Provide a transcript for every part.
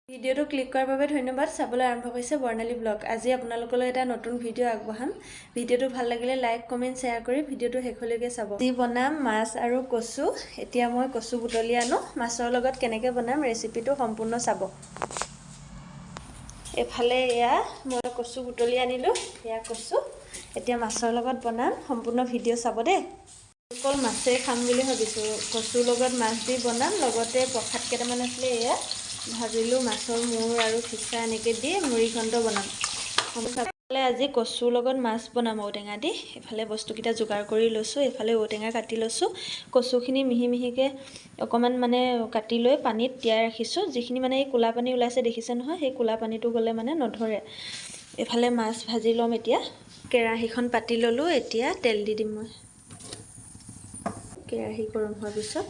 ভিডিওটো ক্লিক কৰাৰ বাবে ধন্যবাদ। চাবলৈ আৰম্ভ কৰিছে বৰ্ণালী ব্লগ। আজি আপোনালোকলৈ এটা নতুন ভিডিঅ' আগবঢ়াম। ভিডিঅ'টো ভাল লাগিলে লাইক কমেণ্ট শ্বেয়াৰ কৰি ভিডিঅ'টো শেষলৈকে চাব। আজি বনাম মাছ আৰু কচু। এতিয়া মই কচু বুটলি আনো। মাছৰ লগত কেনেকৈ বনাম ৰেচিপিটো সম্পূৰ্ণ চাব। এফালে এয়া মই কচু বুটলি আনিলোঁ। এয়া কচু এতিয়া মাছৰ লগত বনাম। সম্পূৰ্ণ ভিডিঅ' চাব দেই। অকল মাছেই খাম বুলি ভাবিছোঁ। কচুৰ লগত মাছ দি বনাম, লগতে প্ৰসাদ কেইটামান আছিলে এয়া ভাজিলোঁ। মাছৰ মূৰ আৰু ফিচা এনেকৈ দি মুড়িঘণ্ট বনাম। আজি কচুৰ লগত মাছ বনাম ঔটেঙা দি। এইফালে বস্তুকেইটা যোগাৰ কৰি লৈছোঁ। এইফালে ঔটেঙা কাটি লৈছোঁ। কচুখিনি মিহি মিহিকৈ অকণমান কাটি লৈ পানীত তিয়াই ৰাখিছোঁ। যিখিনি এই ক'লা পানী ওলাইছে দেখিছে নহয়, সেই ক'লা পানীটো গ'লে নধৰে। এইফালে মাছ ভাজি ল'ম। এতিয়া কেৰাহীখন পাতি ল'লোঁ। এতিয়া তেল দি দিম মই। কেৰাহী গৰম হোৱাৰ পিছত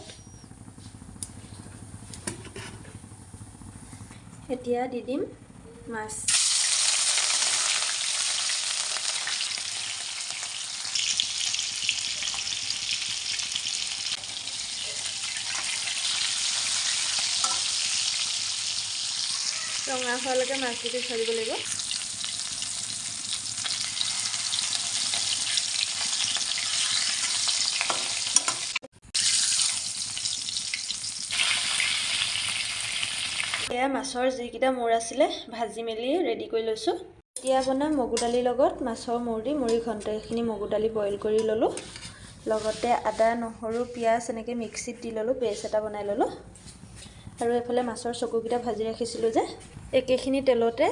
এতিয়া দি দিম মাছ। ৰঙা হোৱালৈকে মাছটো ভাজিব লাগিব। এয়া মাছৰ যিকেইটা মূৰ আছিলে ভাজি মেলি ৰেডি কৰি লৈছোঁ। এতিয়া বনাম মগু দালিৰ লগত মাছৰ মূৰ দি মুড়িঘণ্ট। এইখিনি মগু দালি বইল কৰি ল'লোঁ। লগতে আদা নহৰু পিঁয়াজ এনেকৈ মিক্সিত দি ল'লোঁ, পেষ্ট এটা বনাই ল'লোঁ। আৰু এইফালে মাছৰ চকুকেইটা ভাজি ৰাখিছিলোঁ যে, একেখিনি তেলতে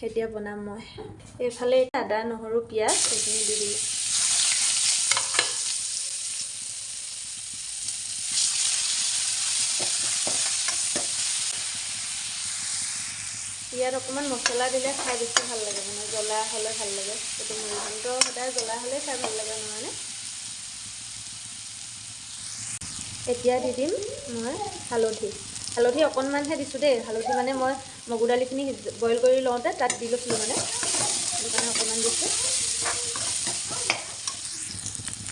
এতিয়া বনাম মই। এইফালে আদা নহৰু পিঁয়াজ এইখিনি দি দিলোঁ। ইয়াত অকণমান মছলা দিলে খাই বেছি ভাল লাগে, জ্বলা হ'লে ভাল লাগে। এইটো মুড়িঘণ্ট সদায় জ্বলা হ'লে খাই ভাল লাগে নহয়নে? এতিয়া দি দিম মই হালধি। হালধি অকণমানহে দিছোঁ দেই। হালধি মই মগু দালিখিনি বইল কৰি লওঁতে তাত দি লৈছিলোঁ সেইটো কাৰণে অকণমান দিছোঁ।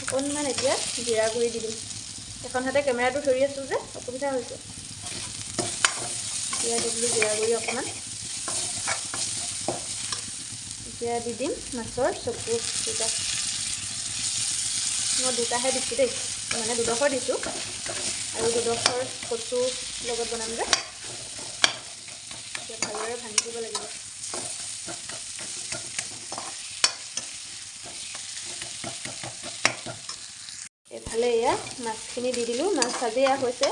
অকণমান এতিয়া জিৰা গুড়ি দি দিম। এখন হাতে কেমেৰাটো ধৰি আছোঁ যে অসুবিধা হৈছে। এতিয়া দি দিলোঁ জিৰা গুড়ি অকণমান। এতিয়া দি দিম মাছৰ চকু দুটা। মই দুটাহে দিছোঁ দেই, দুডোখৰ দিছোঁ আৰু দুডোখৰ কচুৰ লগত বনাম যে। এতিয়া ভালদৰে ভাঙি দিব লাগিব। এইফালে এয়া মাছখিনি দি দিলোঁ। মাছ ভাজি এয়া হৈছে।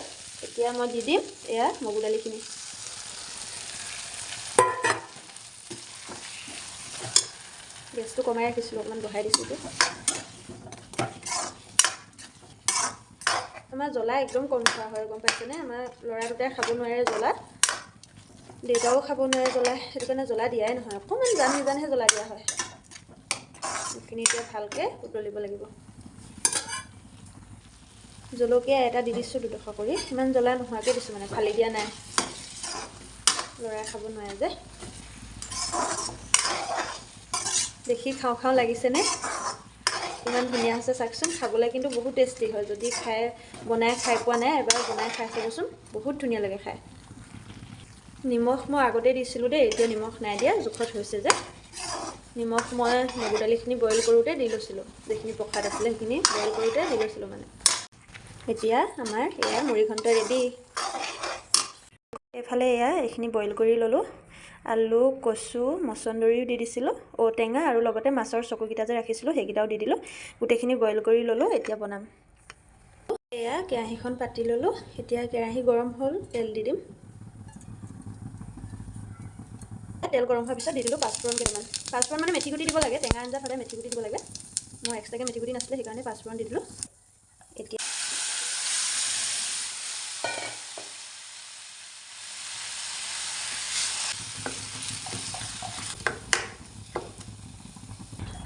এতিয়া মই দি দিম এয়া মগু দালিখিনি। গেছটো কমাই ৰাখিছিলোঁ, অকণমান বঢ়াই দিছোঁ যে। আমাৰ জ্বলা একদম কম খোৱা হয়, গম পাইছেনে? আমাৰ ল'ৰা দুটাই খাব নোৱাৰে জ্বলা, দেউতাও খাব নোৱাৰে জ্বলা। সেইটো কাৰণে জ্বলা দিয়াই নহয়, অকণমান জান নিজানহে জ্বলা দিয়া হয়। এইখিনি এতিয়া ভালকৈ উতলিব লাগিব। জলকীয়া এটা দি দিছোঁ দুডোখৰ কৰি। ইমান জ্বলা নোহোৱাকৈ দিছোঁ, ফালি দিয়া নাই। ল'ৰাই খাব নোৱাৰে যে। দেখি খাওঁ খাওঁ লাগিছেনে? ইমান ধুনীয়া হৈছে চাওকচোন। খাবলৈ কিন্তু বহুত টেষ্টি হয়। যদি বনাই খাই পোৱা নাই, এবাৰ বনাই খাই চাবচোন, বহুত ধুনীয়া লাগে খাই। নিমখ মই আগতেই দিছিলোঁ দেই, এতিয়া নিমখ নাই দিয়া, জোখত হৈছে যে। নিমখ মই মগু দালিখিনি বইল কৰোঁতে দি লৈছিলোঁ। যিখিনি প্ৰসাদ আছিলে সেইখিনি বইল কৰোঁতে দি লৈছিলোঁ এতিয়া আমাৰ এয়া মুড়িঘণ্ট ৰেডি। এইফালে এইখিনি বইল কৰি ল'লোঁ। আলু কচু মচন্দৰীও দি দিছিলোঁ, ঔটেঙা আৰু লগতে মাছৰ চকুকেইটা যে ৰাখিছিলোঁ সেইকেইটাও দি দিলোঁ। গোটেইখিনি বইল কৰি ল'লোঁ। এতিয়া বনাম। এয়া কেৰাহীখন পাতি ল'লোঁ। এতিয়া কেৰাহী গৰম হ'ল, তেল দি দিম। তেল গৰম হোৱাৰ পিছত দি দিলোঁ পাঁচফোৰণ কেইটামান। পাঁচফোৰণ মেথিগুটি দিব লাগে, টেঙা আঞ্জা সদায় মেথিগুটি দিব লাগে। মই এক্সট্ৰাকৈ মেথিগুটি নাছিলে সেইকাৰণে পাঁচফোৰণ দি দিলোঁ। এতিয়া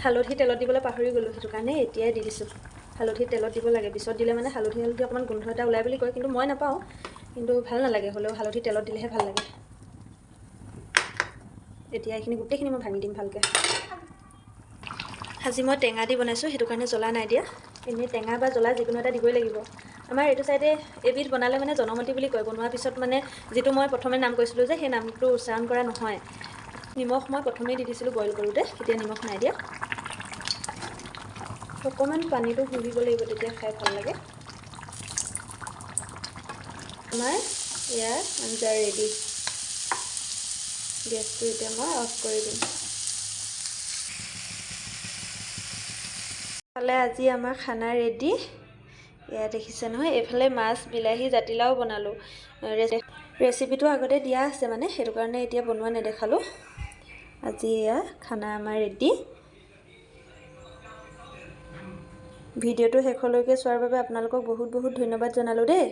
হালধি তেলত দিবলৈ পাহৰি গ'লোঁ, সেইটো কাৰণে এতিয়াই দি দিছোঁ। হালধি তেলত দিব লাগে, পিছত দিলে হালধি অকণমান গোন্ধ এটা ওলাই বুলি কয়, কিন্তু মই নাপাওঁ। কিন্তু ভাল নালাগে, হ'লেও হালধি তেলত দিলেহে ভাল লাগে। এতিয়া এইখিনি গোটেইখিনি মই ভাঙি দিম ভালকৈ। আজি মই টেঙা দি বনাইছোঁ, সেইটো কাৰণে জ্বলা নাই দিয়া। এনেই টেঙা বা জ্বলা যিকোনো এটা দিবই লাগিব। আমাৰ এইটো চাইডে এবিধ বনালে মানে জনমতি বুলি কয়। বনোৱাৰ পিছত মানে যিটো মই প্ৰথমে নাম কৈছিলোঁ যে সেই নামটো উচ্চাৰণ কৰা নহয়। নিমখ মই প্ৰথমেই দি দিছিলোঁ বইল কৰোঁতে, তেতিয়া নিমখ নাই দিয়া। অকণমান পানীটো শুহিব লাগিব, তেতিয়া খাই ভাল লাগে। আমাৰ ইয়াৰ আঞ্জা ৰেডি। গেছটো এতিয়া মই অফ কৰি দিম। এইফালে আজি আমাৰ খানা ৰেডি। এয়া দেখিছে নহয়, এইফালে মাছ, বিলাহী, জাতিলাও বনালোঁ। ৰেচিপিটো আগতে দিয়া আছে মানে, সেইটো কাৰণে এতিয়া বনোৱা নেদেখালোঁ। আজি এয়া খানা আমাৰ ৰেডি। ভিডিঅ'টো শেষলৈকে চোৱাৰ বাবে আপোনালোকক বহুত বহুত ধন্যবাদ জনালোঁ দেই।